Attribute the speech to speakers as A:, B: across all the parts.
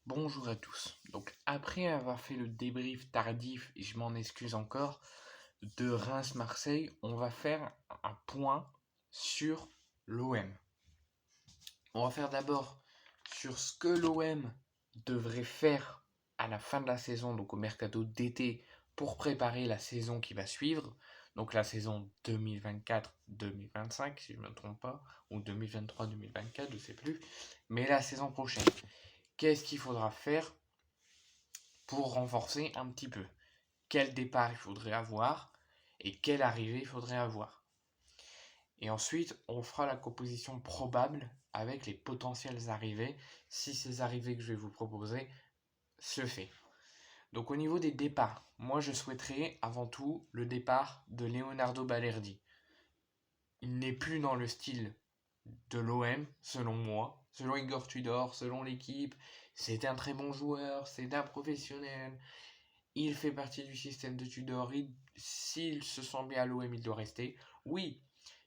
A: Bonjour à tous. Donc après avoir fait le débrief tardif, et je m'en excuse encore, de Reims-Marseille, on va faire un point sur l'OM. On va faire d'abord sur ce que l'OM devrait faire à la fin de la saison, donc au mercato d'été, pour préparer la saison qui va suivre. Donc la saison 2024-2025, si je ne me trompe pas, ou 2023-2024, je ne sais plus. Mais la saison prochaine, qu'est-ce qu'il faudra faire pour renforcer un petit peu? Quel départ il faudrait avoir et quelle arrivée il faudrait avoir? Et ensuite, on fera la composition probable avec les potentielles arrivées, si ces arrivées que je vais vous proposer se fait. Donc au niveau des départs, moi je souhaiterais avant tout le départ de Leonardo Balerdi. Il n'est plus dans le style de l'OM, selon moi, selon Igor Tudor, selon l'équipe. C'est un très bon joueur, c'est un professionnel. Il fait partie du système de Tudor. S'il se sent bien à l'OM, il doit rester. Oui,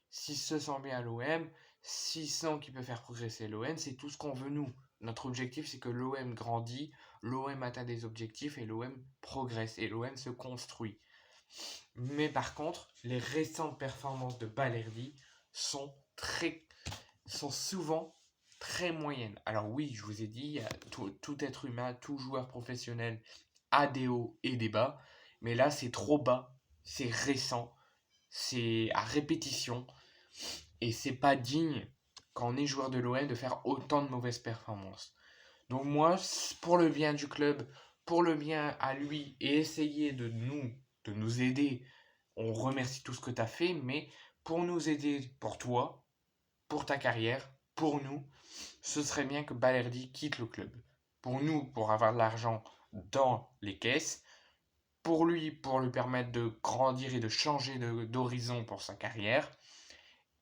A: s'il se sent bien à l'OM, s'il sent qu'il peut faire progresser l'OM, c'est tout ce qu'on veut nous. Notre objectif, c'est que l'OM grandit, l'OM atteint des objectifs et l'OM progresse et l'OM se construit. Mais par contre, les récentes performances de Balerdi sont souvent très moyennes. Alors oui, je vous ai dit, tout être humain, tout joueur professionnel a des hauts et des bas, mais là c'est trop bas, c'est récent, c'est à répétition, et c'est pas digne quand on est joueur de l'OM de faire autant de mauvaises performances. Donc moi, pour le bien du club, pour le bien à lui, et essayer de nous aider, on remercie tout ce que tu as fait, mais pour nous aider, pour toi, pour ta carrière, pour nous, ce serait bien que Balerdi quitte le club. Pour nous, pour avoir de l'argent dans les caisses, pour lui, pour lui permettre de grandir et de changer d'horizon pour sa carrière,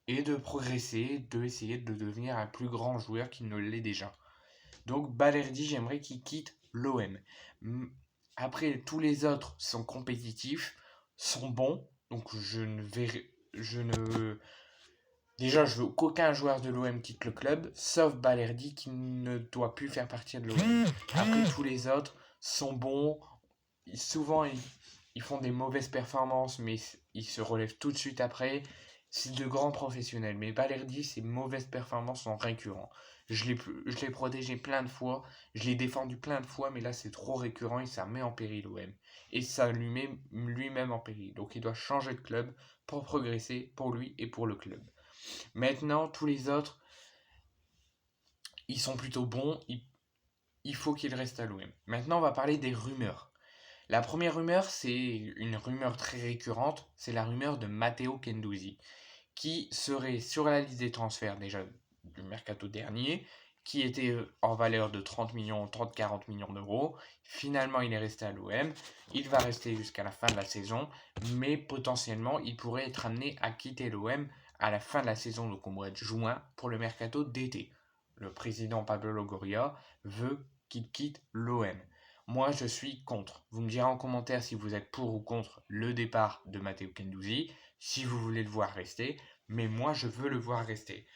A: et de progresser, de essayer de devenir un plus grand joueur qu'il ne l'est déjà. Donc Balerdi, j'aimerais qu'il quitte l'OM. Après, tous les autres sont compétitifs, sont bons, donc déjà, je veux qu'aucun joueur de l'OM quitte le club, sauf Balerdi qui ne doit plus faire partie de l'OM. Après, tous les autres sont bons. Souvent, ils font des mauvaises performances, mais ils se relèvent tout de suite après. C'est de grands professionnels. Mais Balerdi, ses mauvaises performances sont récurrentes. Je l'ai protégé plein de fois, je l'ai défendu plein de fois, mais là, c'est trop récurrent et ça met en péril l'OM. Et ça lui met lui-même en péril. Donc, il doit changer de club pour progresser, pour lui et pour le club. Maintenant, tous les autres, ils sont plutôt bons. Il faut qu'ils restent à l'OM. Maintenant, on va parler des rumeurs. La première rumeur, c'est une rumeur très récurrente, c'est la rumeur de Matteo Guendouzi, qui serait sur la liste des transferts déjà du mercato dernier, qui était en valeur de 30 millions, 30-40 millions d'euros. Finalement, il est resté à l'OM. Il va rester jusqu'à la fin de la saison, mais potentiellement, il pourrait être amené à quitter l'OM à la fin de la saison, donc au mois de juin, pour le mercato d'été. Le président Pablo Longoria veut qu'il quitte l'OM. Moi, je suis contre. Vous me direz en commentaire si vous êtes pour ou contre le départ de Matteo Guendouzi, si vous voulez le voir rester, mais moi, je veux le voir rester.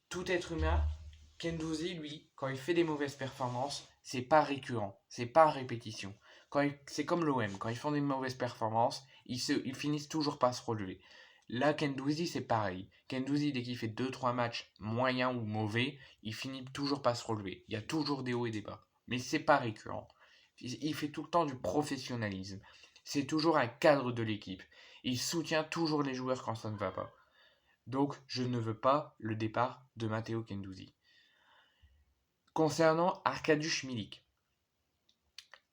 A: Tout être humain, Guendouzi, lui, quand il fait des mauvaises performances, c'est pas récurrent, c'est pas à répétition. C'est comme l'OM, quand ils font des mauvaises performances, ils finissent toujours par se relever. Là, Guendouzi, c'est pareil. Guendouzi, dès qu'il fait 2-3 matchs moyens ou mauvais, il finit toujours par se relever. Il y a toujours des hauts et des bas. Mais c'est pas récurrent. Il fait tout le temps du professionnalisme. C'est toujours un cadre de l'équipe. Il soutient toujours les joueurs quand ça ne va pas. Donc, je ne veux pas le départ de Matteo Guendouzi. Concernant Arkadiusz Milik.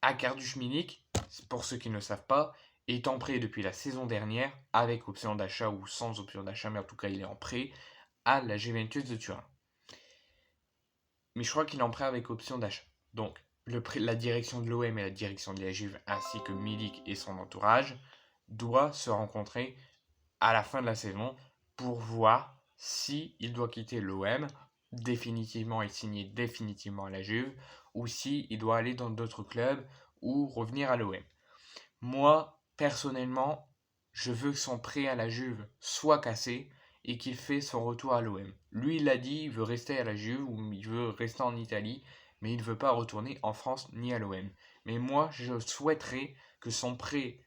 A: Arkadiusz Milik, pour ceux qui ne le savent pas, est en prêt depuis la saison dernière, avec option d'achat ou sans option d'achat, mais en tout cas il est en prêt, à la Juventus de Turin. Mais je crois qu'il est en prêt avec option d'achat. Donc, la direction de l'OM et la direction de la Juve, ainsi que Milik et son entourage, doivent se rencontrer à la fin de la saison pour voir s'il doit quitter l'OM définitivement et signer définitivement à la Juve, ou s'il doit aller dans d'autres clubs ou revenir à l'OM. Moi, personnellement, je veux que son prêt à la Juve soit cassé et qu'il fait son retour à l'OM. Lui, il l'a dit, il veut rester à la Juve ou il veut rester en Italie, mais il ne veut pas retourner en France ni à l'OM. Mais moi, je souhaiterais que son prêt,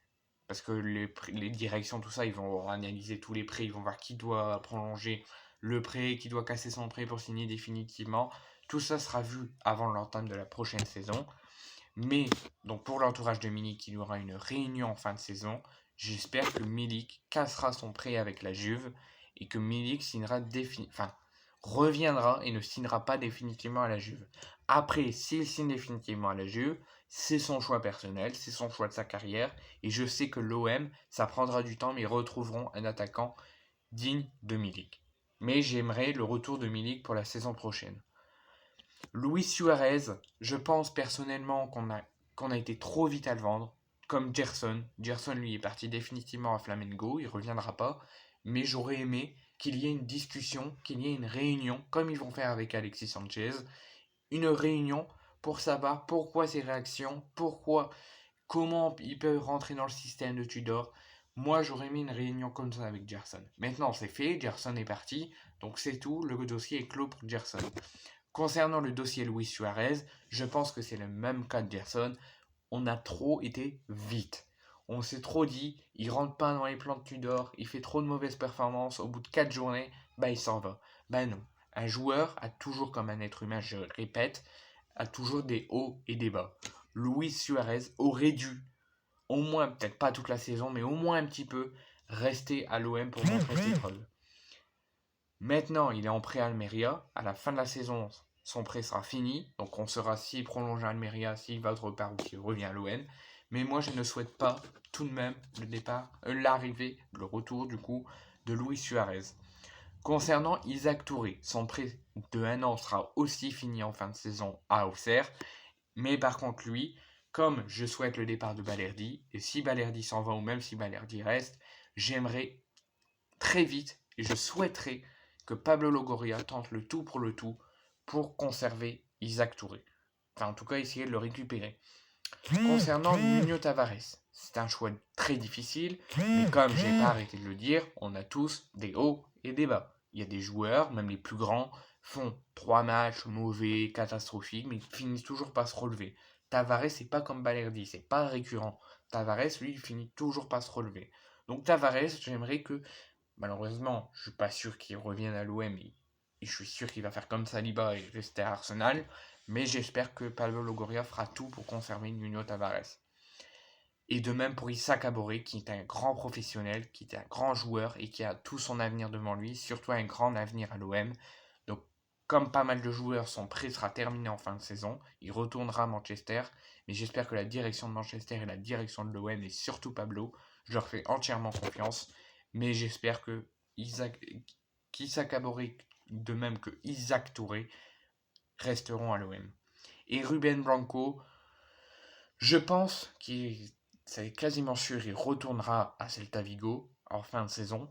A: parce que les directions, tout ça, ils vont analyser tous les prêts, ils vont voir qui doit prolonger le prêt, qui doit casser son prêt pour signer définitivement. Tout ça sera vu avant l'entame de la prochaine saison. Mais, donc pour l'entourage de Milik, il y aura une réunion en fin de saison. J'espère que Milik cassera son prêt avec la Juve et que Milik reviendra et ne signera pas définitivement à la Juve. Après, s'il signe définitivement à la Juve, c'est son choix personnel, c'est son choix de sa carrière. Et je sais que l'OM, ça prendra du temps, mais ils retrouveront un attaquant digne de Milik. Mais j'aimerais le retour de Milik pour la saison prochaine. Luis Suarez, je pense personnellement qu'on a été trop vite à le vendre, comme Gerson. Gerson, lui, est parti définitivement à Flamengo, il ne reviendra pas. Mais j'aurais aimé qu'il y ait une discussion, qu'il y ait une réunion, comme ils vont faire avec Alexis Sanchez, une réunion pour savoir pourquoi ces réactions, comment il peut rentrer dans le système de Tudor. Moi, j'aurais aimé une réunion comme ça avec Gerson. Maintenant, c'est fait, Gerson est parti, donc c'est tout, le dossier est clos pour Gerson. Concernant le dossier Luis Suarez, je pense que c'est le même cas de Gerson. On a trop été vite. On s'est trop dit, il rentre pas dans les plans de Tudor, il fait trop de mauvaises performances, au bout de 4 journées, il s'en va. Non. Un joueur a toujours, comme un être humain, je le répète, a toujours des hauts et des bas. Luis Suarez aurait dû, au moins, peut-être pas toute la saison, mais au moins un petit peu, rester à l'OM pour montrer ses preuves. Maintenant, il est en prêt à Almeria. À la fin de la saison, son prêt sera fini. Donc on saura s'il prolonge à Almeria, s'il va autre part ou s'il revient à l'OM. Mais moi, je ne souhaite pas tout de même l'arrivée, le retour du coup de Luis Suarez. Concernant Isaac Touré, son prêt de 1 an sera aussi fini en fin de saison à Auxerre. Mais par contre, lui, comme je souhaite le départ de Balerdi, et si Balerdi s'en va ou même si Balerdi reste, j'aimerais très vite et je souhaiterais que Pablo Longoria tente le tout pour conserver Isaac Touré. Enfin, en tout cas, essayer de le récupérer. Concernant Nuno Tavares, c'est un choix très difficile, mais comme je n'ai pas arrêté de le dire, on a tous des hauts et des bas. Il y a des joueurs, même les plus grands, font 3 matchs mauvais, catastrophiques, mais finissent toujours par se relever. Tavares, c'est pas comme Balerdi, c'est pas récurrent. Tavares, lui, il finit toujours par se relever. Donc Tavares, j'aimerais que, malheureusement, je suis pas sûr qu'il revienne à l'OM et je suis sûr qu'il va faire comme Saliba et rester à Arsenal. Mais j'espère que Pablo Longoria fera tout pour conserver Nuno Tavares. Et de même pour Issa Kabore, qui est un grand professionnel, qui est un grand joueur et qui a tout son avenir devant lui, surtout un grand avenir à l'OM. Donc, comme pas mal de joueurs, son prêt sera terminé en fin de saison. Il retournera à Manchester. Mais j'espère que la direction de Manchester et la direction de l'OM, et surtout Pablo, je leur fais entièrement confiance. Mais j'espère que qu'Issa Kabore, de même que Isaac Touré, resteront à l'OM. Et Ruben Blanco, je pense c'est quasiment sûr, il retournera à Celta Vigo en fin de saison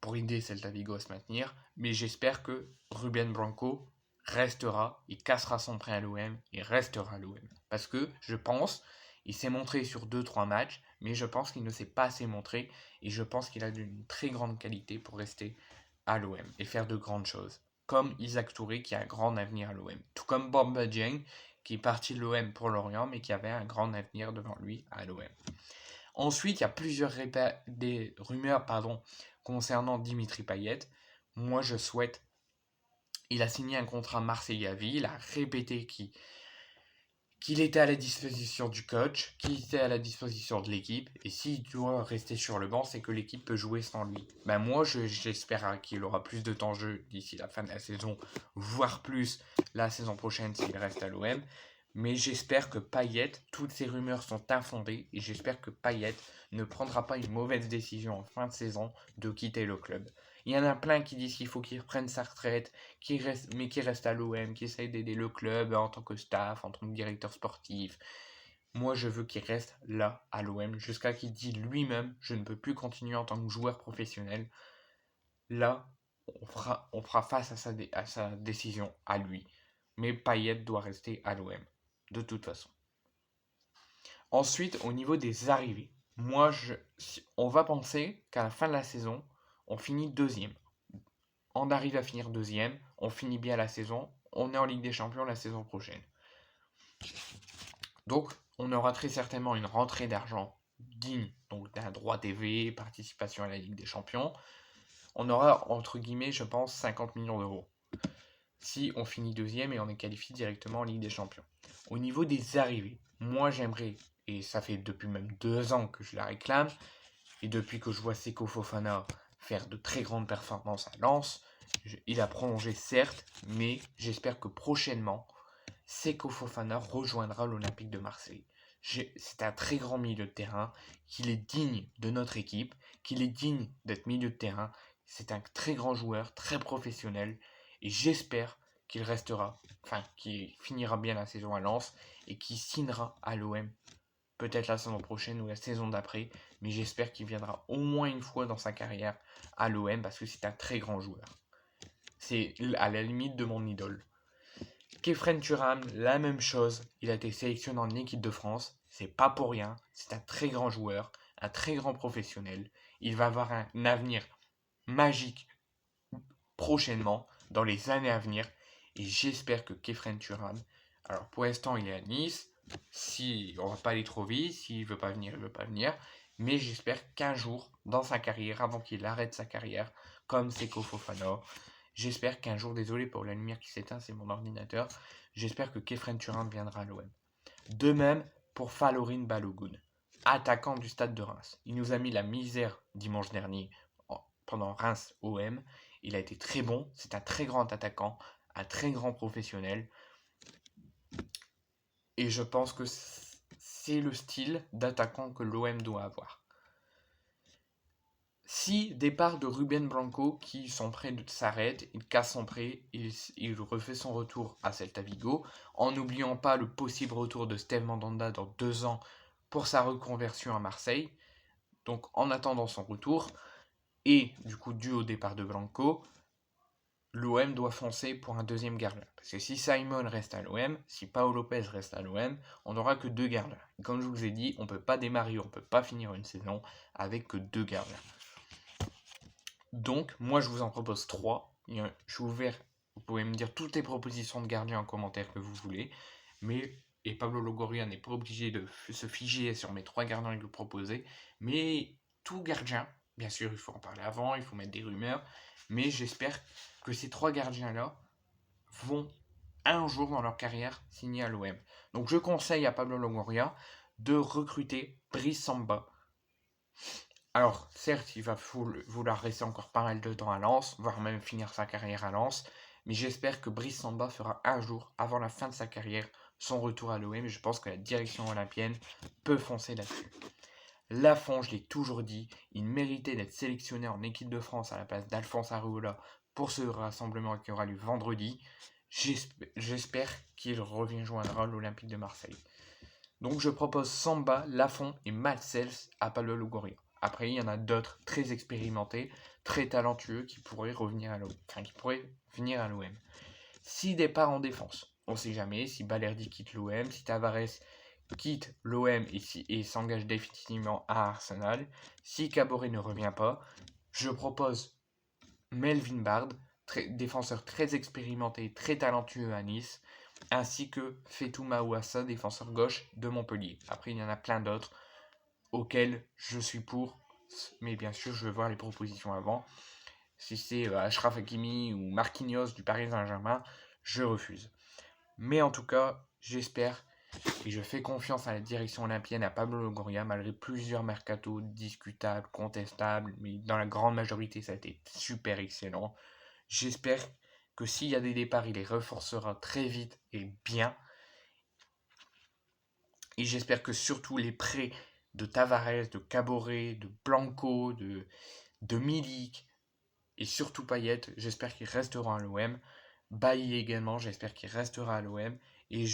A: pour aider Celta Vigo à se maintenir. Mais j'espère que Ruben Blanco restera, il cassera son prêt à l'OM et restera à l'OM. Parce que je pense, il s'est montré sur 2-3 matchs, mais je pense qu'il ne s'est pas assez montré et je pense qu'il a d'une très grande qualité pour rester à l'OM et faire de grandes choses. Comme Isaac Touré qui a un grand avenir à l'OM. Tout comme Bamba Dieng qui est parti de l'OM pour Lorient mais qui avait un grand avenir devant lui à l'OM. Ensuite, il y a plusieurs rumeurs concernant Dimitri Payet. Moi, je souhaite... Il a signé un contrat Marseille à vie. Il a répété qu'il était à la disposition du coach, qu'il était à la disposition de l'équipe, et s'il doit rester sur le banc, c'est que l'équipe peut jouer sans lui. Moi, j'espère qu'il aura plus de temps de jeu d'ici la fin de la saison, voire plus la saison prochaine s'il reste à l'OM. Mais j'espère que Payet, toutes ces rumeurs sont infondées, et j'espère que Payet ne prendra pas une mauvaise décision en fin de saison de quitter le club. Il y en a plein qui disent qu'il faut qu'il reprenne sa retraite, mais qui reste à l'OM, qui essaye d'aider le club en tant que staff, en tant que directeur sportif. Moi, je veux qu'il reste là, à l'OM, jusqu'à qu'il dise lui-même « Je ne peux plus continuer en tant que joueur professionnel ». Là, on fera face à sa décision à lui. Mais Payet doit rester à l'OM, de toute façon. Ensuite, au niveau des arrivées, on va penser qu'à la fin de la saison, on finit deuxième. On arrive à finir deuxième, on finit bien la saison, on est en Ligue des Champions la saison prochaine. Donc, on aura très certainement une rentrée d'argent digne, donc d'un droit TV, participation à la Ligue des Champions. On aura, entre guillemets, je pense, 50 millions d'euros. Si on finit deuxième et on est qualifié directement en Ligue des Champions. Au niveau des arrivées, moi j'aimerais, et ça fait depuis même 2 ans que je la réclame, et depuis que je vois Seko Fofana faire de très grandes performances à Lens, il a prolongé certes, mais j'espère que prochainement, Seko Fofana rejoindra l'Olympique de Marseille. C'est un très grand milieu de terrain, qu'il est digne de notre équipe, qu'il est digne d'être milieu de terrain. C'est un très grand joueur, très professionnel, et j'espère qu'il restera, enfin qu'il finira bien la saison à Lens et qu'il signera à l'OM, peut-être la saison prochaine ou la saison d'après, mais j'espère qu'il viendra au moins une fois dans sa carrière à l'OM parce que c'est un très grand joueur. C'est à la limite de mon idole. Khéphren Thuram, la même chose, il a été sélectionné en équipe de France, c'est pas pour rien, c'est un très grand joueur, un très grand professionnel, il va avoir un avenir magique prochainement, dans les années à venir, et j'espère que Khéphren Thuram, alors pour l'instant il est à Nice, si on va pas aller trop vite, s'il veut pas venir, il veut pas venir, mais j'espère qu'un jour, dans sa carrière, avant qu'il arrête sa carrière, comme Seko Fofana, j'espère qu'un jour, désolé pour la lumière qui s'éteint, c'est mon ordinateur, j'espère que Khéphren Thuram viendra à l'OM. De même pour Falorin Balogun, attaquant du Stade de Reims. Il nous a mis la misère dimanche dernier pendant Reims-OM. Il a été très bon, c'est un très grand attaquant, un très grand professionnel. Et je pense que c'est le style d'attaquant que l'OM doit avoir. Si départ de Ruben Blanco, qui sont prêts de s'arrête, il casse son prêt, il refait son retour à Celta Vigo, en n'oubliant pas le possible retour de Steve Mandanda dans 2 ans pour sa reconversion à Marseille. Donc en attendant son retour, et du coup dû au départ de Blanco, l'OM doit foncer pour un deuxième gardien. Parce que si Simon reste à l'OM, si Paolo Lopez reste à l'OM, on n'aura que 2 gardiens. Et comme je vous ai dit, on ne peut pas démarrer, on ne peut pas finir une saison avec que 2 gardiens. Donc, moi je vous en propose 3. Je suis ouvert, vous pouvez me dire toutes les propositions de gardiens en commentaire que vous voulez. Et Pablo Longoria n'est pas obligé de se figer sur mes 3 gardiens que vous proposez. Mais tout gardien, bien sûr, il faut en parler avant, il faut mettre des rumeurs. Mais j'espère que ces 3 gardiens-là vont un jour dans leur carrière signer à l'OM. Donc je conseille à Pablo Longoria de recruter Brice Samba. Alors, certes, il va vouloir rester encore pas mal de temps à Lens, voire même finir sa carrière à Lens, mais j'espère que Brice Samba fera un jour, avant la fin de sa carrière, son retour à l'OM, et je pense que la direction olympienne peut foncer là-dessus. Lafont, je l'ai toujours dit, il méritait d'être sélectionné en équipe de France à la place d'Alphonse Areola pour ce rassemblement qui aura lieu vendredi. J'espère qu'il rejoindra l'Olympique de Marseille. Donc je propose Samba, Lafont et Matsels à Pablo Longoria. Après, il y en a d'autres très expérimentés, très talentueux qui pourraient revenir à l'OM. Enfin, qui pourraient venir à l'OM. Si départ en défense, on ne sait jamais. Si Balerdi quitte l'OM, si Tavares quitte l'OM et s'engage définitivement à Arsenal, si Caboret ne revient pas, je propose Melvin Bard, défenseur très expérimenté, très talentueux à Nice, ainsi que Fetou Maouassa, défenseur gauche de Montpellier. Après, il y en a plein d'autres auxquels je suis pour, mais bien sûr, je veux voir les propositions avant. Si c'est Achraf Hakimi ou Marquinhos du Paris Saint-Germain, je refuse. Mais en tout cas, j'espère et je fais confiance à la direction olympienne, à Pablo Longoria, malgré plusieurs mercatos discutables, contestables, mais dans la grande majorité, ça a été super excellent. J'espère que s'il y a des départs, il les renforcera très vite et bien. Et j'espère que surtout les prêts de Tavares, de Caboret, de Blanco, de Milik et surtout Payet, j'espère qu'ils resteront à l'OM. Bailly également, j'espère qu'il restera à l'OM. Et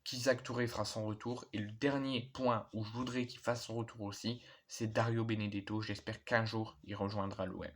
A: qu'Isaac Touré fera son retour. Et le dernier point où je voudrais qu'il fasse son retour aussi, c'est Dario Benedetto. J'espère qu'un jour, il rejoindra l'OM.